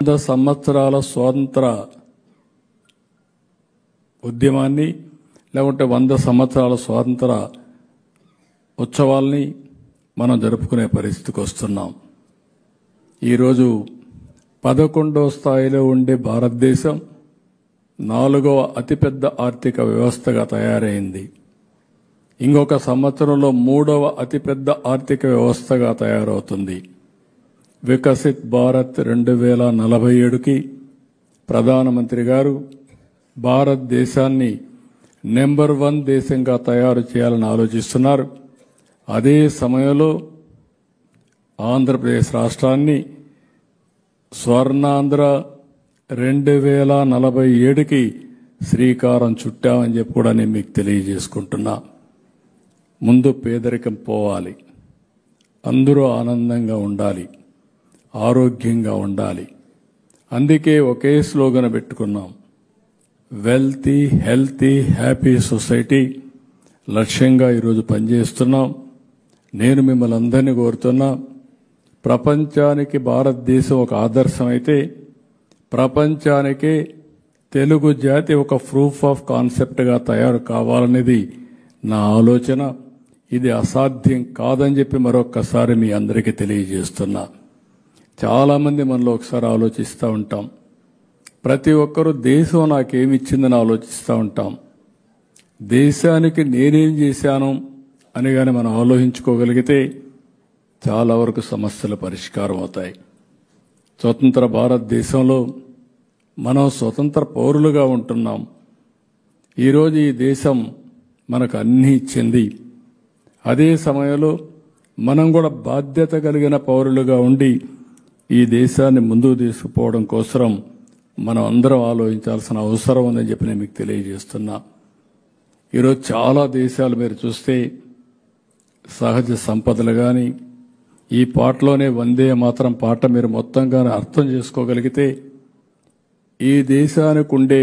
100 సంవత్సరాల స్వాతంత్ర ఉద్యమాన్ని లేకుంటే 100 సంవత్సరాల స్వాతంత్ర ఉత్సవాల్ని మనం జరుపుకునే పరిస్థితికి వస్తున్నాం. ఈరోజు 11వ స్థాయిలో ఉండే భారతదేశం 4వ అతిపెద్ద ఆర్థిక వ్యవస్థగా తయారైంది. ఇంకొక సంవత్సరంలో 3వ అతిపెద్ద ఆర్థిక వ్యవస్థగా తయారవుతుంది. వికసిత్ భారత్ 2047కి ప్రధానమంత్రి గారు భారతదేశాన్ని నెంబర్ 1 దేశంగా తయారు చేయాలని ఆలోచిస్తున్నారు. అదే సమయంలో ఆంధ్రప్రదేశ్ రాష్ట్రాన్ని స్వర్ణాంధ్ర 2047కి శ్రీకారం చుట్టామని చెప్పి కూడా నేను మీకు తెలియజేసుకుంటున్నా. ముందు పేదరికం పోవాలి, అందరూ ఆనందంగా ఉండాలి, ఆరోగ్యంగా ఉండాలి. అందుకే ఒకే స్లోగన్ పెట్టుకున్నాం, వెల్తీ హెల్తీ హ్యాపీ సొసైటీ లక్ష్యంగా ఈరోజు పనిచేస్తున్నాం. నేను మిమ్మల్ని అందరినీ కోరుతున్నా, ప్రపంచానికి భారతదేశం ఒక ఆదర్శం అయితే ప్రపంచానికే తెలుగు జాతి ఒక ప్రూఫ్ ఆఫ్ కాన్సెప్ట్గా తయారు కావాలనేది నా ఆలోచన. ఇది అసాధ్యం కాదని చెప్పి మరొక్కసారి మీ అందరికీ తెలియజేస్తున్నా. చాలామంది మనలో ఒకసారి ఆలోచిస్తూ ఉంటాం, ప్రతి ఒక్కరూ దేశం నాకేమిచ్చిందని ఆలోచిస్తూ ఉంటాం. దేశానికి నేనేం చేశాను అని కానీ మనం ఆలోచించుకోగలిగితే చాలా వరకు సమస్యలు పరిష్కారం అవుతాయి. స్వతంత్ర భారతదేశంలో మనం స్వతంత్ర పౌరులుగా ఉంటున్నాం. ఈరోజు ఈ దేశం మనకు అన్నీ ఇచ్చింది. అదే సమయంలో మనం కూడా బాధ్యత కలిగిన పౌరులుగా ఉండి ఈ దేశాన్ని ముందుకు తీసుకుపోవడం కోసం మనం అందరం ఆలోచించాల్సిన అవసరం ఉందని చెప్పి నేను మీకు తెలియజేస్తున్నా. ఈరోజు చాలా దేశాలు మీరు చూస్తే సహజ సంపదలు కానీ, ఈ పాటలోనే వందే మాతరం పాట మీరు మొత్తంగా అర్థం చేసుకోగలిగితే ఈ దేశానికి ఉండే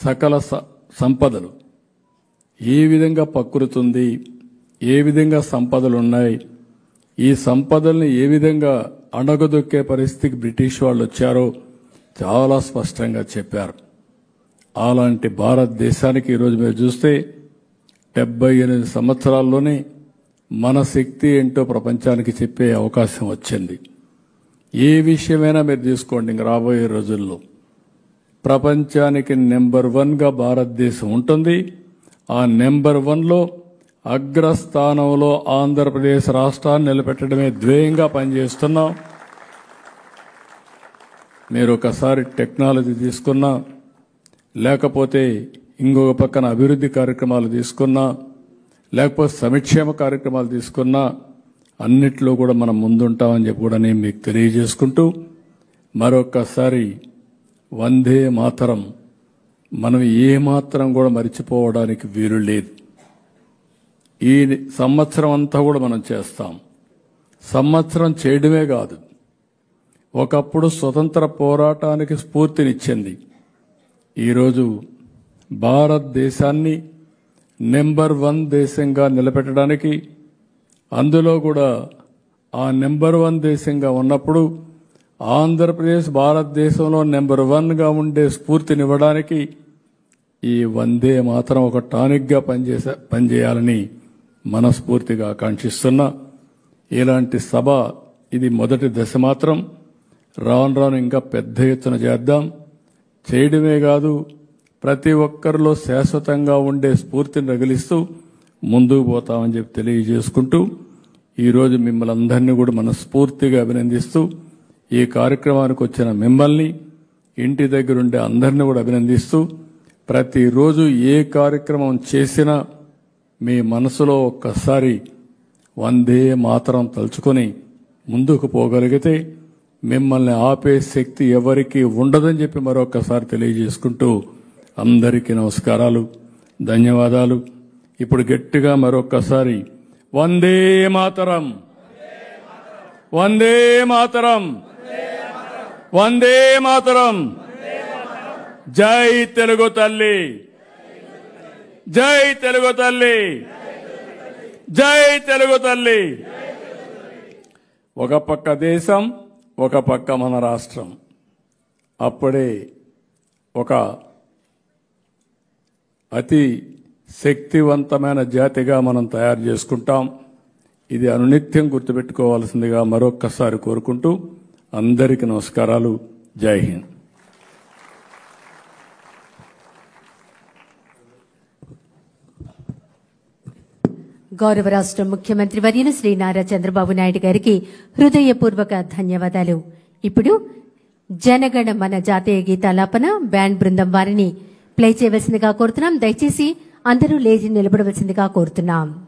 సకల సంపదలు ఏ విధంగా ప్రకృతుంది, ఏ విధంగా సంపదలు ఉన్నాయి, ఈ సంపదల్ని ఏ విధంగా అణగదొక్కే పరిస్థితికి బ్రిటిష్ వాళ్ళు వచ్చారో చాలా స్పష్టంగా చెప్పారు. అలాంటి భారతదేశానికి ఈరోజు మీరు చూస్తే 78 సంవత్సరాల్లోనే మన శక్తి ఏంటో ప్రపంచానికి చెప్పే అవకాశం వచ్చింది. ఏ విషయమైనా మీరు తీసుకోండి, ఇంక రాబోయే రోజుల్లో ప్రపంచానికి నెంబర్ 1గా భారతదేశం ఉంటుంది. ఆ నెంబర్ 1లో అగ్రస్థానంలో ఆంధ్రప్రదేశ్ రాష్ట్రాన్ని నిలబెట్టడమే ధ్యేయంగా పనిచేస్తున్నాం. మీరు ఒకసారి టెక్నాలజీ తీసుకున్నా, లేకపోతే ఇంకొక పక్కన అభివృద్ధి కార్యక్రమాలు తీసుకున్నా, లేకపోతే సంక్షేమ కార్యక్రమాలు తీసుకున్నా అన్నిట్లో కూడా మనం ముందుంటామని చెప్పి కూడా నేను మీకు తెలియజేసుకుంటూ మరొక్కసారి వందే మాతరం మనం ఏమాత్రం కూడా మర్చిపోవడానికి వీలు లేదు. ఈ సంవత్సరం అంతా కూడా మనం చేస్తాం. సంవత్సరం చేయడమే కాదు, ఒకప్పుడు స్వతంత్ర పోరాటానికి స్ఫూర్తినిచ్చింది. ఈరోజు భారతదేశాన్ని నెంబర్ 1 దేశంగా నిలబెట్టడానికి, అందులో కూడా ఆ నెంబర్ 1 దేశంగా ఉన్నప్పుడు ఆంధ్రప్రదేశ్ భారతదేశంలో నెంబర్ 1గా ఉండే స్ఫూర్తినివ్వడానికి ఈ వందే మాత్రం ఒక టానిక్గా పనిచేయాలని మనస్ఫూర్తిగా ఆకాంక్షిస్తున్నా. ఇలాంటి సభ ఇది మొదటి దశ మాత్రం. రాను రాను ఇంకా పెద్ద ఎత్తున చేద్దాం. చేయడమే కాదు, ప్రతి ఒక్కరిలో శాశ్వతంగా ఉండే స్ఫూర్తిని రగిలిస్తూ ముందుకు పోతామని చెప్పి తెలియజేసుకుంటూ ఈరోజు మిమ్మల్ని అందరినీ కూడా మనస్ఫూర్తిగా అభినందిస్తూ ఈ కార్యక్రమానికి వచ్చిన మిమ్మల్ని, ఇంటి దగ్గరుండే అందరినీ కూడా అభినందిస్తూ ప్రతిరోజు ఏ కార్యక్రమం చేసినా మీ మనసులో ఒక్కసారి వందే మాతరం తలుచుకొని ముందుకు పోగలిగితే మిమ్మల్ని ఆపే శక్తి ఎవరికీ ఉండదని చెప్పి మరొకసారి తెలియజేసుకుంటూ అందరికీ నమస్కారాలు, ధన్యవాదాలు. ఇప్పుడు గట్టిగా మరొకసారి వందే మాతరం, వందే మాతరం, వందే మాతరం. జై తెలుగు తల్లి, జై తెలుగు తల్లి, జై తెలుగు తల్లి. ఒక పక్క దేశం, ఒక పక్క మన రాష్ట్రం. అప్పుడే ఒక అతి శక్తివంతమైన జాతిగా మనం తయారు చేసుకుంటాం. ఇది అనునిత్యం గుర్తుపెట్టుకోవాల్సిందిగా మరొక్కసారి కోరుకుంటూ అందరికీ నమస్కారాలు. జై హింద్. గౌరవ రాష్ట్ర ముఖ్యమంత్రి వర్యులు శ్రీ నారా చంద్రబాబు నాయుడు గారికి హృదయపూర్వక ధన్యవాదాలు. ఇప్పుడు జనగణ మన జాతీయ గీతాలాపన బ్యాండ్ బృందం వారిని ప్లే చేయవలసిందిగా కోరుతున్నాం. దయచేసి అందరూ లేచి నిలబడవలసిందిగా కోరుతున్నాం.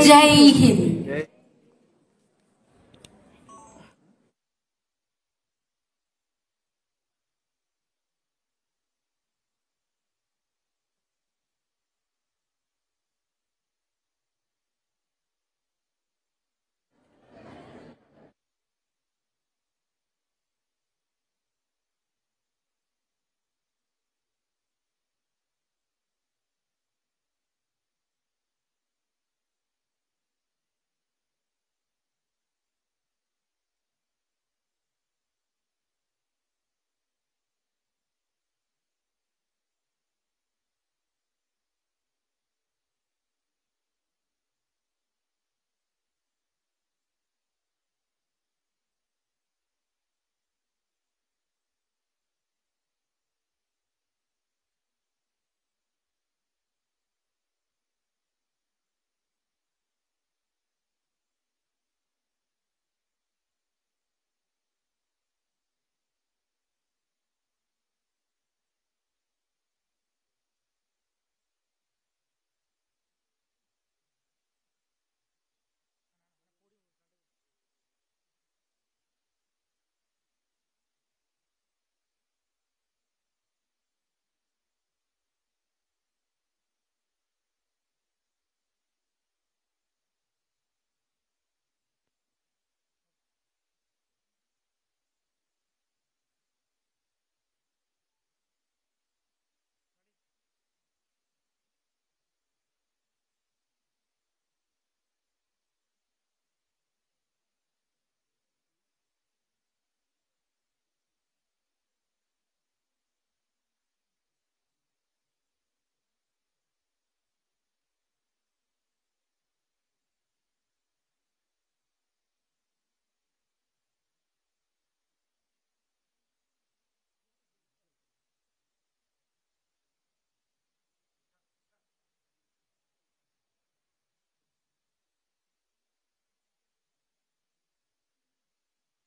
జై హింద్.